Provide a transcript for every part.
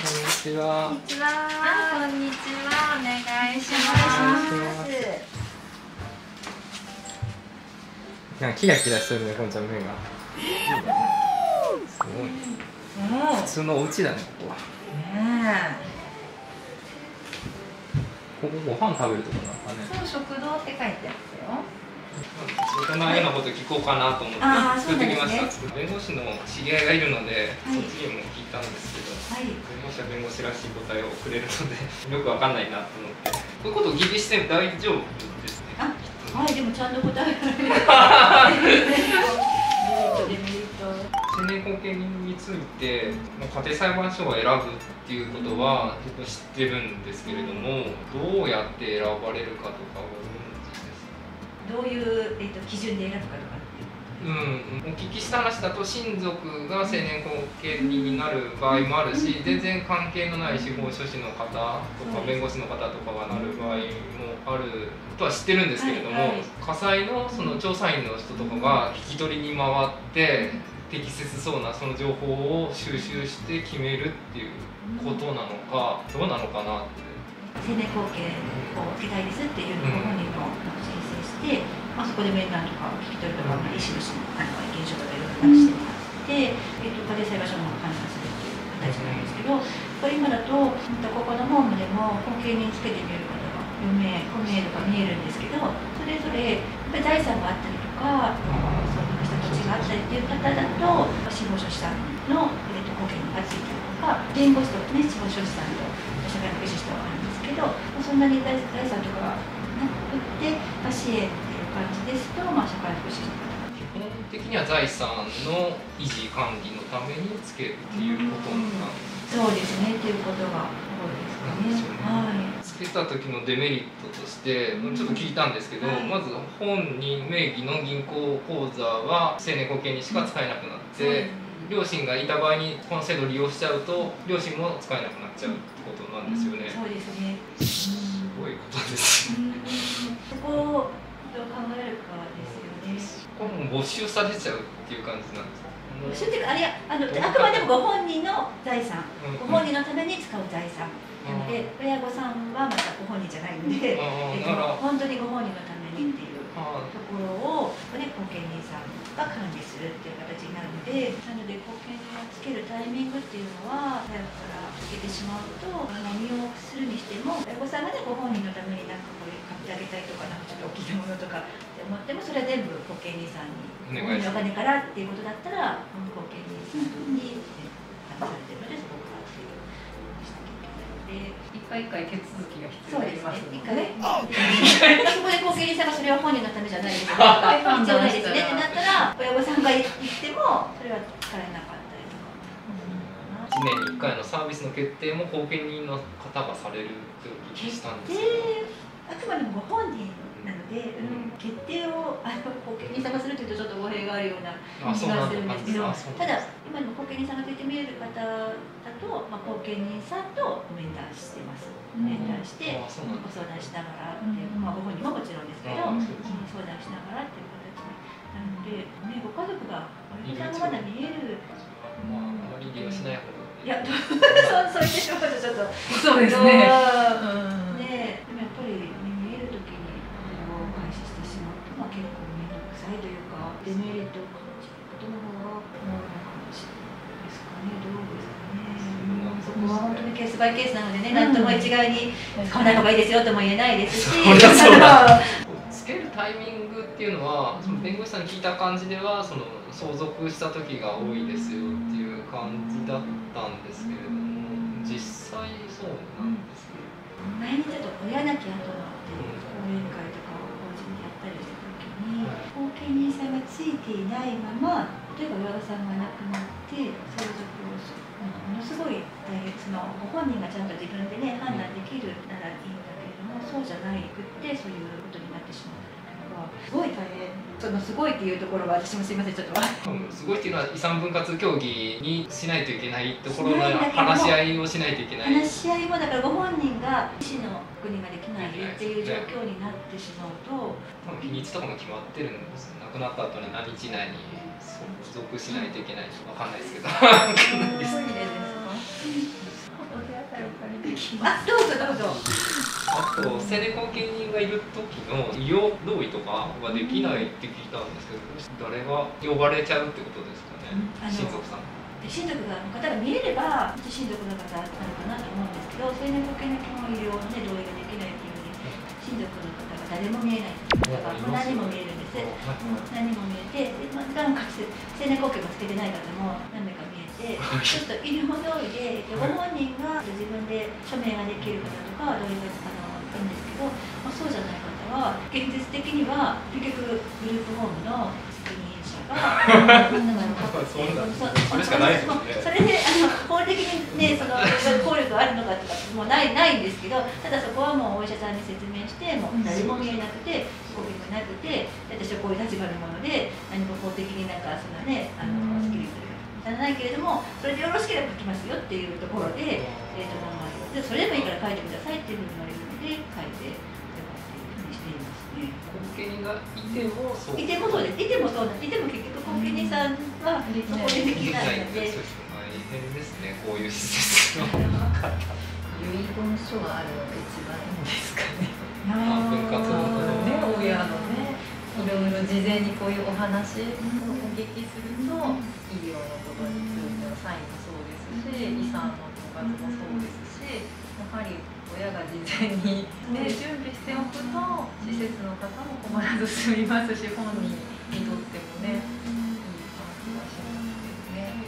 ちは。こんにちは。こんにちは。お願いします。なんかキラキラしてるね、こんちゃん目が。すごいね。普通のお家だね、ここは。ここご飯食べるとこなんかね。そう、食堂って書いてあったよ。そんなようなこと聞こうかなと思って作ってきました。弁護士の知り合いがいるので、そっちにも聞いたんですけど、弁護士は弁護士らしい答えをくれるのでよくわかんないなと思って、こういうことをお聞きしても大丈夫ですね。はい、でもちゃんと答えられる。デメリット。成年後見人について家庭裁判所を選ぶっていうことは結構知ってるんですけれども、どうやって選ばれるかとかはどういう、基準で選ぶかとか。お聞きした話だと親族が成年後見人になる場合もあるし、全然関係のない司法書士の方とか弁護士の方とかがなる場合もあるとは知ってるんですけれども、家裁のその調査員の人とかが聞き取りに回って適切そうなその情報を収集して決めるっていうことなのか、どうなのかなって。成年後見を受けたいですっていうのをご本人の申請して、そこで面談とか聞き取りとか、医師の意見書とかいろいろ出してもらって、家庭裁判所の判断するっていう形なんですけど、今だとここのホームでも後見人つけてみる方が4名、5名とか見えるんですけど、それぞれ財産があったりとか、そういうした土地があったりっていう方だと司法書士さんの後見人がついたりとか、弁護士とね司法書士さんと社会福祉士とあるんですけど、そんなに財産とかがなくて支援っていう感じですと、社会福祉士の方が基本的には財産の維持管理のためにつけるっていうことなんですそうですねっていうことが多いですかね。つけた時のデメリットとしてちょっと聞いたんですけど、まず本人名義の銀行口座は成年後見にしか使えなくなって、両親がいた場合にこの制度を利用しちゃうと両親も使えなくなっちゃうってことなんですよね。そうですね。すごいことですよね。そこをどう考えるかですよね。これも没収されちゃうっていう感じなんですか。没収っていうか、あくまでもご本人の財産、ご本人のために使う財産なので、親御さんはまたご本人じゃないので、本当にご本人のためにっていうところを後見人さんが管理するっていう形になるので、後見人をつけるタイミングっていうのは早くからつけてしまうと、身をするにしても親御さんがねご本人のためにこれ買ってあげたいとか、ちょっと大きなものとかって思っても、それは全部後見人さんにお金からっていうことだったら後見人さんにされてるので、そこからっていうしなきゃいけないので。一回一回手続きが必要になりますので、で、そこで後見人さんがそれは本人のためじゃないですか、必要ないですねってなったら、親御さんが言ってもそれは使えなかったりとか。1年に1回のサービスの決定も後見人の方がされるってお聞きしたんですけど、あくまでもご本人なので、決定を後見人さんがするというとちょっと語弊があるような気がするんですけど、ただ今でも後見人さんが出て見える方だと、後見人さんと面談してます。面談してご相談しながらっていう、ご本人ももちろんですけど、相談しながらっていう形なので、ご家族が親御さんがまだ見える。あまり利用しない方がいい。いや、そう言ってしまうとちょっと。そうですね。でもやっぱり見えるときにこれを開始してしまうと、結構面倒くさいというか、デメリットを感じることの方が多いのかもしれないですかね。どうですかね。そこは本当にケースバイケースなのでね、なんとも一概に使わない方がいいですよとも言えないですし。つけるタイミングっていうのは、その弁護士さんに聞いた感じでは、その相続した時が多いですよっていう感じだったんですけれども、実際そうなんですね。前にちょっと親なき後のっていう講演会とかを法人でやったりした時に、後見人さんがついていないまま、例えば親御さんが亡くなって相続をする、ものすごい大変、ご本人がちゃんと自分でね判断できるならいいんだけれども、そうじゃないくってそういうことになってしまったりとか、すごい大変。すごいっていうところは私もすいませんちょっと。すごいっていうのは遺産分割協議にしないといけないところの話し合いをしないといけない。話し合いもだからご本人が意思の確認ができないっていう状況になってしまうと、日にちとかも決まってるんです。亡くなった後に何日以内に相続しないといけない。わかんないですけど。おきます。あ、どうぞどうぞ。あと青年後見人がいる時の医療同意とかができないって聞いたんですけど、誰が呼ばれちゃうってことですかね、親族さん。親族の方が見えれば親族の方なのかなと思うんですけど、青年後見の基本医療の、ね、同意ができないっていうふうに親族の方が誰も見えない。だから何人も見えるんです。何人も見えて、なおかつ青年後見もつけてない方も何名か見えて、ちょっと医療同意でご本人が自分で署名ができる方とか同意がいいんですけど、そうじゃない方は現実的には結局グループホームの責任者がそれしかないですよね。それで法的にね、その効力があるのかとかもうないんですけど、ただそこはもうお医者さんに説明してもう誰も見えなくて効力がなくて、私はこういう立場のもので何も法的になんかそのねスキルするじゃないけれども、それでよろしければ書きますよっていうところで、名前をそれでもいいから書いてくださいっていうふうに言われるので書いてしていますね。後見人がいてもそう。いてもそうです。いてもそうなんです。いても結局後見人さんはそこでできないので。大変ですね、こういう施設の方。遺言書があるのが一番いいんですかね。分割のね、親のね、いろいろ事前にこういうお話をお聞きすると、医療のことについてのサインもそうですし、遺産の分割もそうですし、やはり親が事前に、ね、準備しておくと施設の方も困らず済みますし、本人にとってもね、いい感じがしますね。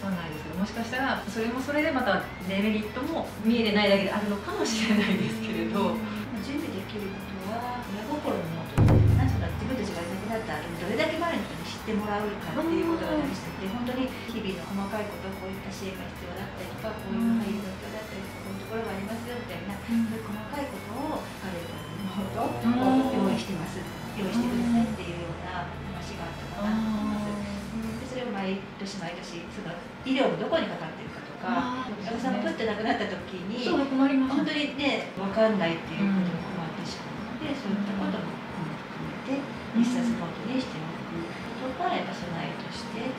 わかんないですけど、もしかしたらそれもそれでまたデメリットも見えてないだけであるのかもしれないですけれど、準備できることは親心のノートなんとか自分たちがいなくなった後にどれだけ周りの人に知ってもらうかっていうことが大事で、本当に日々の細かいこと、こういった支援が必要だったりとか、こういう俳優の人だったりとか、こういうところがありますよみたいな、そういう細かいことを彼らのノートを用意してます、用意してくださいっていうような話があったかなと思います。でそれを毎年毎年その医療もどこにかかってるかとか、親御さんがプッて亡くなった時に本当にね分かんないっていうことに困ってしまうので、そういったことも含めて一冊ノートにしておくことがやっぱ備えとしてし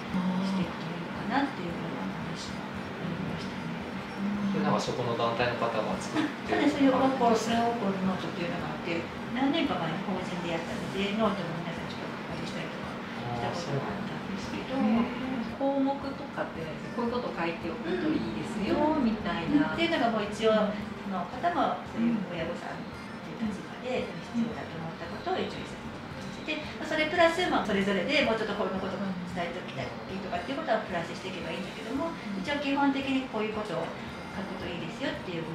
ていくといいのかなっていうような話もありましたね。なんかそこの団体の方が作ってる。そういう親心ノートっていうのがあって、何年か前に法人でやったのでノートの皆さんちょっとお借りしたりとかしたことがあったんですけど。項目とかってこういうこと書いておくといいですよみたいな。っていうのがもう一応その方もそういう親御さんという立場で必要だと思ったことを一応して、それプラスそれぞれでもうちょっとこういうことを伝えておきたいとかっていうことはプラスしていけばいいんだけども、一応基本的にこういうことを書くといいですよっていう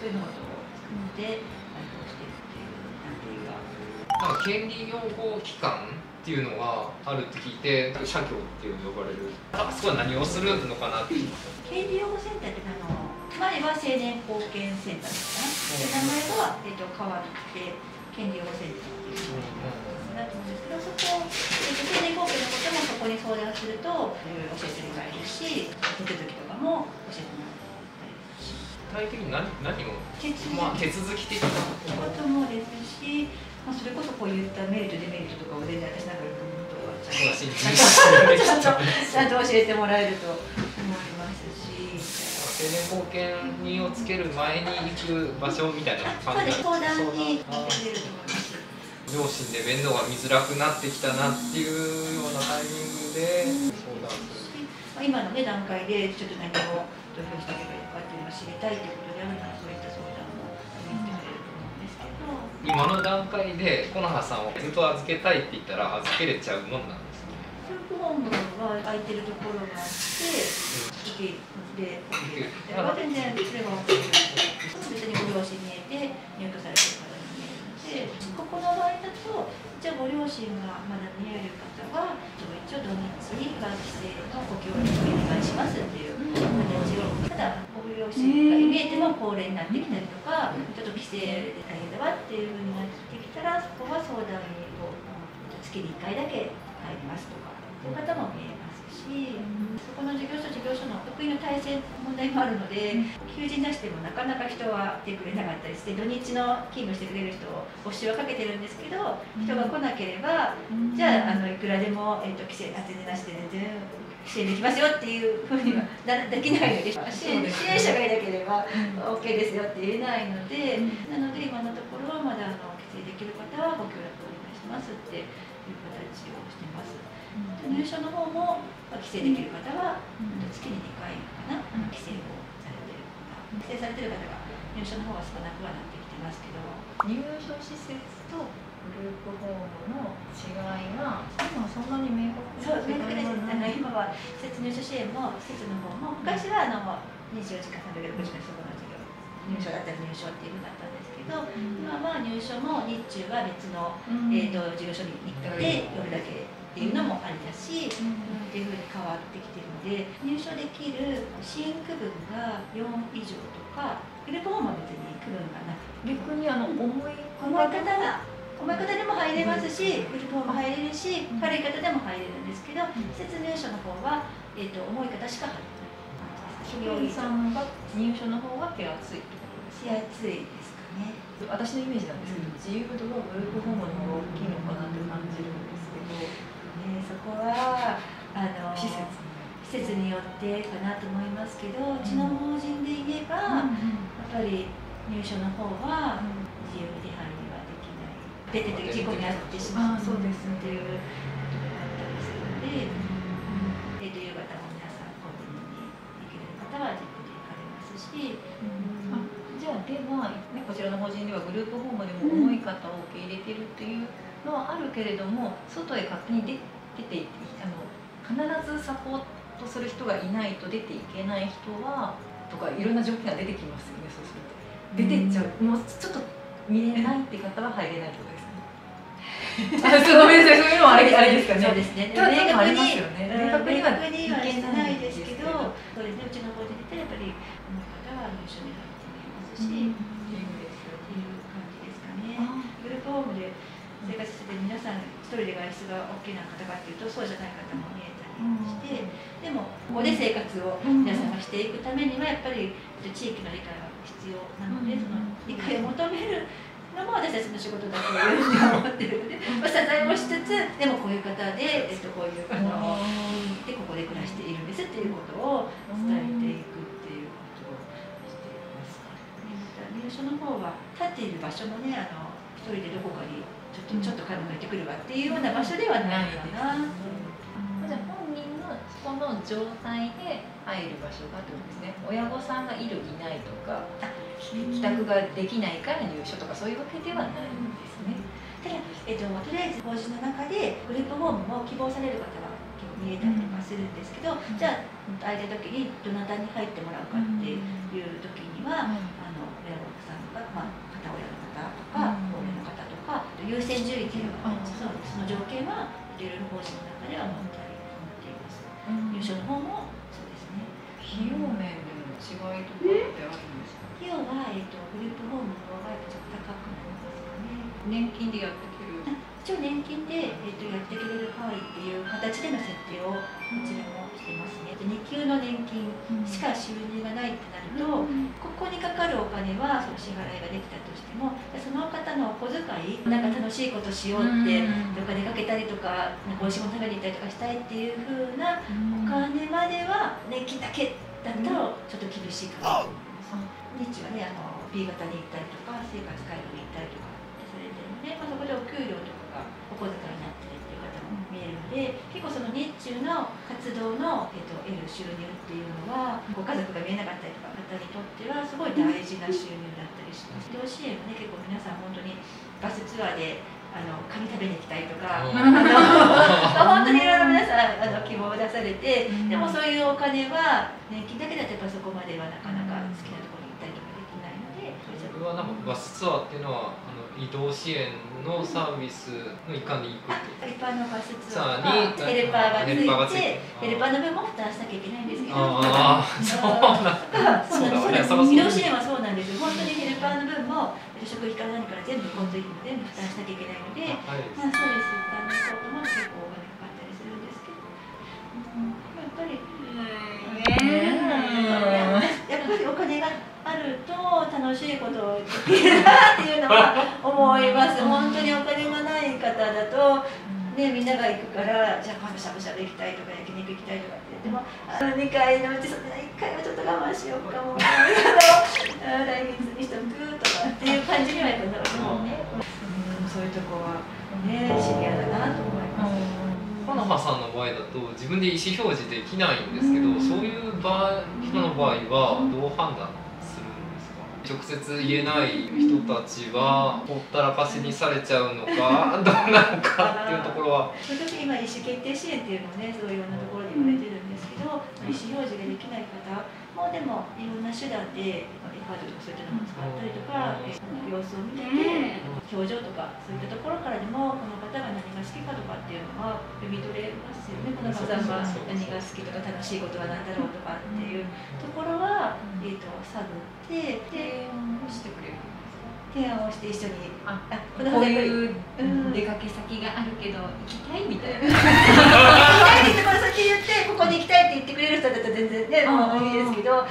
そういうことを作って対応していくっていうなんか権利擁護機関っていうのがあるって聞いて、社協っていう呼ばれる、あそこは何をするのかなって。権利擁護センターって前は青年後見センターですかね。名前が、変わって権利擁護センターっていうのだと思うんですけど、そこ、青年後見のこともそこに相談するといろいろ教えてもらえるし、手続きとかも教えてもらえたりし。具体的に何を、手続き的なこともですし、それこそこういったメリットデメリットとかを全然私なんかちゃんと教えてもらえると思いますし、青年後見人をつける前に行く場所みたいな感じ。そうです、相談に行ってくれると思います。両親で面倒が見づらくなってきたなっていうようなタイミングで相談する。今のね段階でちょっと何をどういうふうにしてあげればいいかっていうのを知りたいということであるなら、そういった相談もしてくれると思うんですけど。今の段階で木の葉さんをずっと預けたいって言ったら預けれちゃうもんなんですかね。グループホームは空いてるところがあって、受けで、全然それが分かる。別にご両親見えて入居されてる方に見えるので、ここの場合だとじゃあご両親がまだ見える方は一応土日に換気性のご協力をお願いしますっていう形を、ただご両親が見えても高齢になってきたりとか、ちょっと規制で大変だわっていうふうになってきたら、そこは相談に月に1回だけ入りますとかそういう方も見えますし、そこの事業所の得意の体制問題もあるので、求人出してもなかなか人は来てくれなかったりして、土日の勤務してくれる人を募集はかけてるんですけど、人が来なければ、じゃあいくらでも規制全然なしで全然支援できますよっていうふうにはできないので、支援者がいなければ OK ですよって言えないので、なので今のところはまだ帰省できる方はご協力お願いしますっていう形をしてます。入所の方も帰省できる方は月に2回かな、帰省をされてる方、帰省されてる方が入所の方が少なくはなってきてますけど、入所施設とグループホームの違いが今そんなに明確そう明確です。今は施設入所支援も施設の方も昔は24時間365日そこの授業入所だったら入所っていうふうだったんですけど、今は入所も日中は別の、事業所に行って夜だけっていうのもありだし、っていうふうに変わってきてるので、入所できる支援区分が4以上とか、グループホームは別に区分がなくて、逆に重い方でも入れますし、グループホーム入れるし、軽い方でも入れるんですけど、施設入所の方は、重い方しか入れない職員さんが入所の方が手厚いってことですか？手厚いですかね。私のイメージなんですけど、自由度はグループホームの方が大きいのかなって感じるんですけど、そこは施設によってかなと思いますけど、うちの法人で言えば、やっぱり入所の方は自由に入りはできない、出てて事故に遭ってしまうっていうことがあったりするので、夕方も皆さんコンビニに行ける方は自分で行かれますし。じゃあでは、こちらの法人ではグループホームでも重い方を受け入れてるっていうのはあるけれども、外へ勝手に出て必ずサポートする人がいないと出ていけない人はとかいろんな条件が出てきますよね。そうすると出てっちゃう、もうちょっと見れないって方は入れないってことですね。そういうのはあれですかね。そうですね。明確にはしてないですけど、そうですね。うちの法人でやっぱりこの方は入所に入ってみますし、っていう感じですかね。グループホームで生活してて皆さん一人で外出が OK な方かっていうとそうじゃない方も見えたりして、でもここで生活を皆さんがしていくためにはやっぱり地域の理解が必要なので、その理解を求めるのも私たちの仕事だというふうに思ってるので、謝罪もしつつ、でもこういう方で、こういうでここで暮らしているんですっていうことを伝えていくっていうことをしています。入所の方は立っている場所もね、一人でどこかにちょっと考えてくるわっていうような場所ではないかな。じゃあ本人のその状態で入る場所がってことですね。親御さんがいるいないとか、帰宅ができないから入所とかそういうわけではないんですね。ただ、とりあえず法人の中でグループホームも希望される方は結構見えたりとかするんですけど、じゃあ空いた時にどなたに入ってもらうかっていう時には、親御さんが、片親の方とか高齢の方とか優先順位っていうのがその条件はいろいろ法人の中では持っています。入所の方もそうですね。費用面での違いとかってあるんですか？費用は、グループホームの方がちょっと高くなりますかね。年金でやってくる？一応年金で、やってくれる範囲っていう形での設定をこちらもしてますね。2級の年金しか収入がないってなると、ここにかかるお金はその支払いができたとしても、その方のお小遣い、なんか楽しいことしようってどっか出かけたりとか、美味しいもの食べに行ったりとかしたいっていう風なお金までは年金だけだとちょっと厳しいかなと思います。日中はね、B 型に行ったりとか生活介護に行ったりとかされてるので、そこでお給料とかがお小遣いになってるっていう方も見えるので、結構その日中の活動の、得る収入っていうのはご家族が見えなかったりとか方にとってはすごい大事な収入だったりします。移動支援はね、結構皆さん本当にバスツアーでカニ食べに行きたいとか本当にいろいろ皆さん希望を出されて、でもそういうお金は年金だけだとやっぱそこまではなかなか好きなところに行ったりとかできないので、それはなんかバスツアーっていうのは移動支援のサービスの一環で行くってヘルパーのバスツアーにヘルパーがついて、ヘルパーの分も負担しなきゃいけないんですけど、移動支援はそうなんですよ。本当にヘルパーの分も食費から何から全部交通費も全部負担しなきゃいけないので、そうです。そうとも結構お金かかったりするんですけど、やっぱりお金があると楽しいことをできるなっていうのは思います。本当にお金がない方だと、ね、みんなが行くからじゃあ今度しゃぶしゃぶ行きたいとか焼肉行きたいとかって言っても2回のうちそれ1回はちょっと我慢しようかも来月にしとくとかっていう感じにはやっぱなるもんね、そういうとこはねシビアだなと思います。パナハさんの場合だと自分で意思表示できないんですけど、そういう人の場合はどう判断するんですか？直接言えない人たちはほったらかしにされちゃうのかどうなのかっていうところは。その時今意思決定支援っていうのをねすごいいろんなところで言われてるんですけど、意思表示ができない方もでもいろんな手段でカードとかそういったのを使ったりとか、様子を見て表情とかそういったところからでもこの方が何が好きかとかっていうのは読み取れますよね。この方が何が好きとか楽しいことは何だろうとかっていうところは、探って提案をしてくれる。提案をして一緒にこういう出かけ先があるけど行きたいみたいな。行きたいってこの先言ってここに行きたいって言ってくれる人だったら全然ねもういいですけど、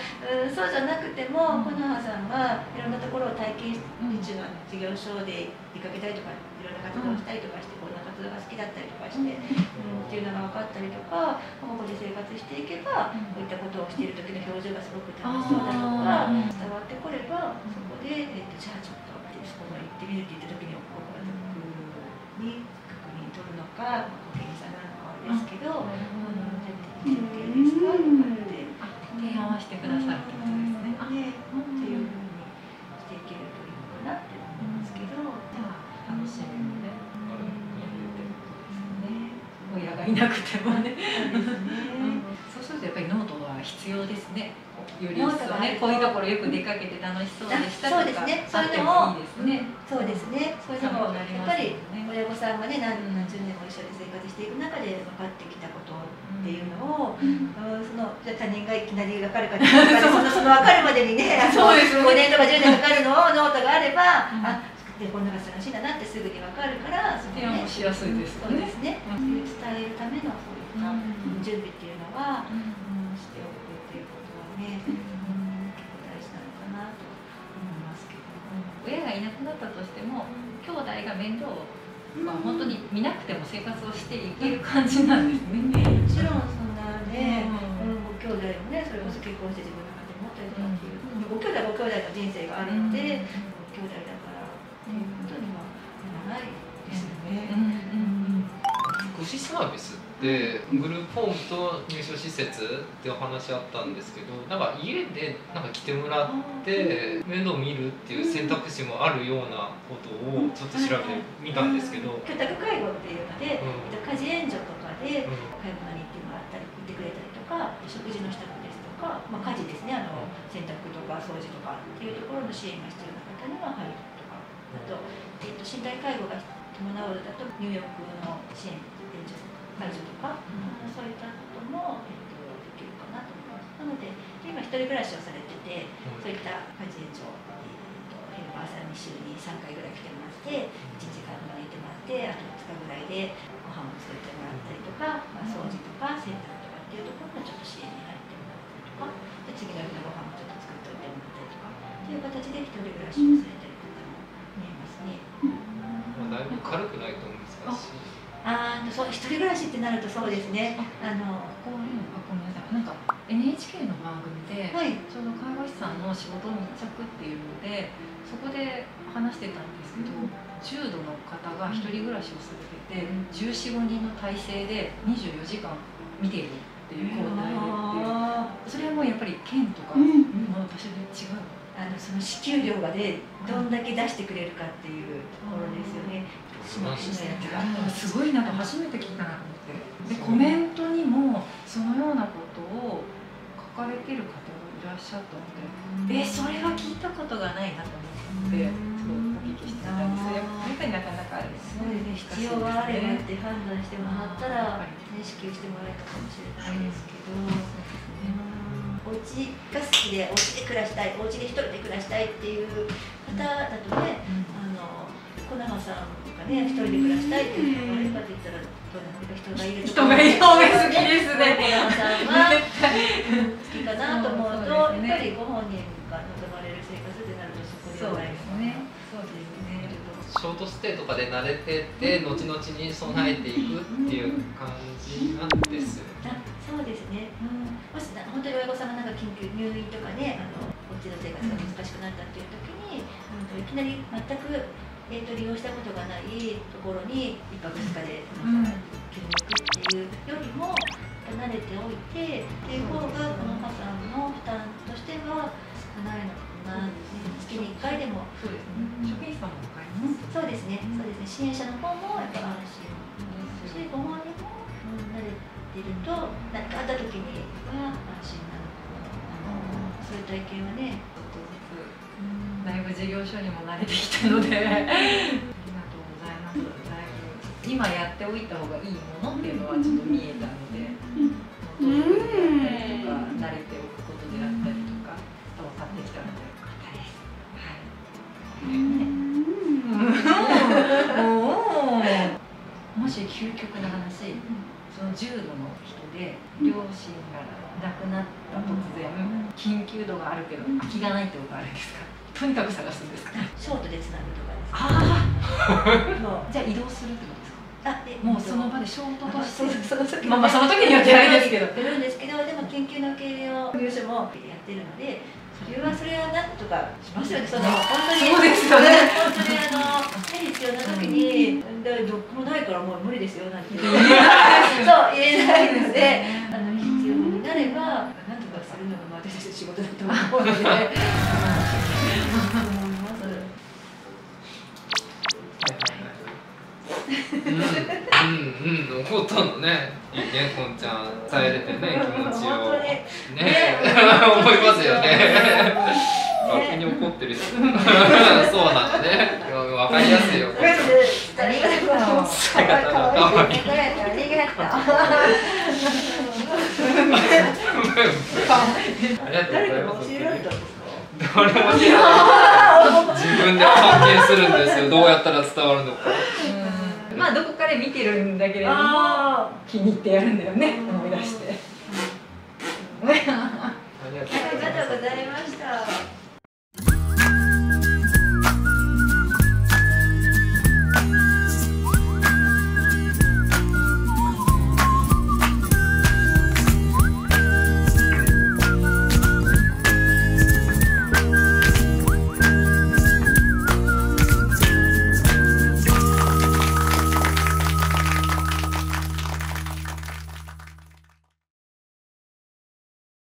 そうじゃなくてもコナハさんがいろんなところを体験して事業所で出かけたりとかいろんな活動をしたりとかしてこんな活動が好きだったりとかして、っていうのが分かったりとかここで生活していけばこういったことをしている時の表情がすごく楽しそうだとか伝わってこればそこで、じゃあちょっとそこまで行ってみるって言った時にご家族に確認取るのか保険者なのかですけど、じゃあ行ってみて OK ですかとかって提案はしてくださるってことですね。っていうふうにしていけるといいのかなって思いますけど、楽しみもね親がいなくてもね。そうするとやっぱりノートは必要ですね。より一層ね、こういうところよく出かけて楽しそうでしたとか、そうですね。そういうのもいいですね。そうですね。そういうのもやっぱり親御さんがね何十年も一緒に生活していく中で分かってきたことっていうのを、そのじゃ他人がいきなり分かるかどうかその分かるまでにね、5年とか10年かかるのをノートがあれば、でこんなが楽しいんだなってすぐに分かるから、提案もしやすいですよね。そうですね。伝えるためのそういった準備っていうのはしておくっていうことはね、結構大事なのかなと思いますけど。親がいなくなったとしても、兄弟が面倒は本当に見なくても生活をしていける感じなんですね。もちろんそんなね、ご兄弟もね、それこそ結婚して自分の家庭持ったりとかっていう、ご兄弟はご兄弟の人生があるので、兄弟だからっていうことにはならないですよね。福祉サービスってグループホームと入所施設ってお話あったんですけど、なんか家でなんか来てもらって面倒見るっていう選択肢もあるようなことをちょっと調べてみたんですけど、居宅介護っていうので、家事援助とかで買い物に行ってもらったり行ってくれたりとか、食事の支度ですとか、家事ですね、洗濯とか掃除とかっていうところの支援が必要な方には入るとか、あと、身体介護が伴うだと入浴の支援援助介助とか、そういったことも、できるかなと思います。なので今一人暮らしをされてて、そういった家事援助ヘルパーさんに週に3回ぐらい来てもらって1時間ぐらいいてもらって、あと2日ぐらいでご飯を作ってもらったりとか、掃除とか洗濯とかっていうところもちょっと支援に入ってもらったりとか、で次の日のご飯もちょっと作っておいてもらったりとかっていう形で一人暮らしをされてる方も見えますね。だいぶ軽くないと難しい。そう一人暮らしってなるとそうですね。ごめんなさい。なんか NHK の番組で、ちょうど介護士さんの仕事密着っていうので、そこで話してたんですけど、重度の方が一人暮らしをされてて、14、15人の体制で24時間見ているっていう交代でっていう、それはもうやっぱり県とかの場所で違う。その支給量がね、どんだけ出してくれるかっていうところですよね。すごいなんか初めて聞いたなと思って。でコメントにもそのようなことを書かれてる方がいらっしゃったので、それは聞いたことがないなと思って、すごいお聞きしてたんですよ。やっぱりなかなかそうですね、必要があればって判断してもらったら、支給してもらえたかもしれないですけど。お家が好きでお家で暮らしたい、お家で一人で暮らしたいっていう方だとね、小永さんがね、一人で暮らしたいっていうのがあればって言ったら、人がいると人がいる方が好きですね。小永さんは好きかなと思うと、やっぱりご本人が望まれる生活ってなるとそこではないのかな。そうですね。ショートステイとかで慣れてって後々に備えていくっていう感じなんですよね。そうですね。もし本当に親御さんがなんか緊急入院とかね、お家の生活が難しくなったっていう時に、いきなり全く利用したことがないところに1泊2日で切り抜くっていうよりも慣れておいてっていう方がこの母さんの負担としては少ないのかな。月に1回でも。そうですね。職員さんもわかります。そうですね。そうですね。支援者の方もやっぱ安心ですし、ご本人も慣れてると何かあった時には安心なのかな。そういう体験はね。だいぶ事業所にも慣れてきたのでありがとうございます。だいぶ今やっておいた方がいいものっていうのはちょっと見えたので、どういうことだったりとか慣れておくことであったりとか分かってきたのでよかったです。はい。もし究極の話、その重度の人で両親が亡くなった突然、緊急度があるけど空きがないってことあるんですか？とにかく探すんですか？ショートでつなぐとかです。じゃあ移動するってことですか？もうその場でショートとして、その時によってあれですけど、やるんですけど、でも緊急の受け入れを入所もやってるので、それはなんとかしますよね。本当にそうですよね。本当に必要な時にどこもないからもう無理ですよなんてそう言えないので、必要になればなんとかするのが私たちの仕事だと思うので。怒ったのね。いいね、こんちゃん伝えれてね、気持ちをね思いますよね。逆に怒ってるし、そうなんだね。わかりやすいよ。ありがとう。使い方が可愛い。ありがとう。ありがとうございます。教えられたんですか？誰も知らない。自分で発見するんですよ。どうやったら伝わるのか。まあどこかで見てるんだけれども気に入ってやるんだよね、思い出して。ありがとうございました。